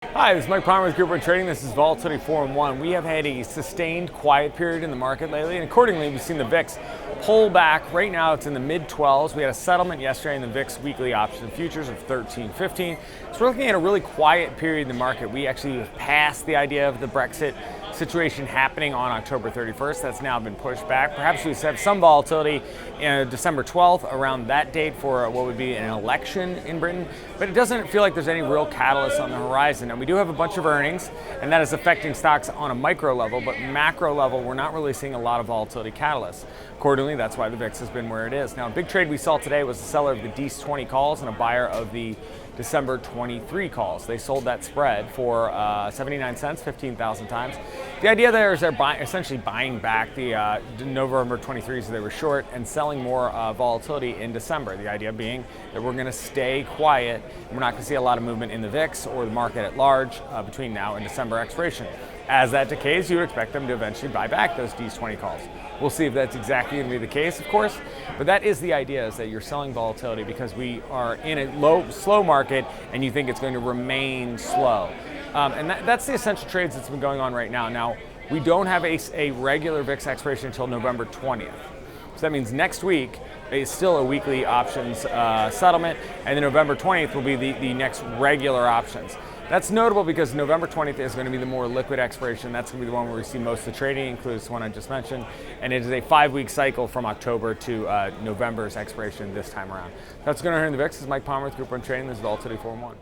Hi, this is Mike Palmer with Group One Trading. This is Volatility 4-in-1. We have had a sustained quiet period in the market lately, and accordingly, we've seen the VIX pull back. Right now, it's in the mid-12s. We had a settlement yesterday in the VIX weekly option futures of 13.15. So we're looking at a really quiet period in the market. We actually have passed the idea of the Brexit situation happening on October 31st. That's now been pushed back. Perhaps we have some volatility in December 12th around that date for what would be an election in Britain, but it doesn't feel like there's any real catalyst on the horizon. And we do have a bunch of earnings, and that is affecting stocks on a micro level, but macro level, we're not really seeing a lot of volatility catalysts. Accordingly, that's why the VIX has been where it is. Now, a big trade we saw today was the seller of the DC20 calls and a buyer of the December 23 calls. They sold that spread for 79 cents, 15,000 times. The idea there is they're essentially buying back the November 23s that they were short and selling more volatility in December. The idea being that we're going to stay quiet and we're not going to see a lot of movement in the VIX or the market at large between now and December expiration. As that decays, you would expect them to eventually buy back those DC20 calls. We'll see if that's exactly going to be the case, of course, but that is the idea, is that you're selling volatility because we are in a slow market and you think it's going to remain slow. And that's the essential trades that's been going on right now. Now, we don't have a regular VIX expiration until November 20th. So that means next week is still a weekly options settlement, and then November 20th will be the next regular options. That's notable because November 20th is going to be the more liquid expiration. That's going to be the one where we see most of the trading, includes the one I just mentioned. And it is a 5-week cycle from October to November's expiration this time around. That's going to earn the VIX. This is Mike Palmer with Group One Trading. This is Volatility 4-in-1.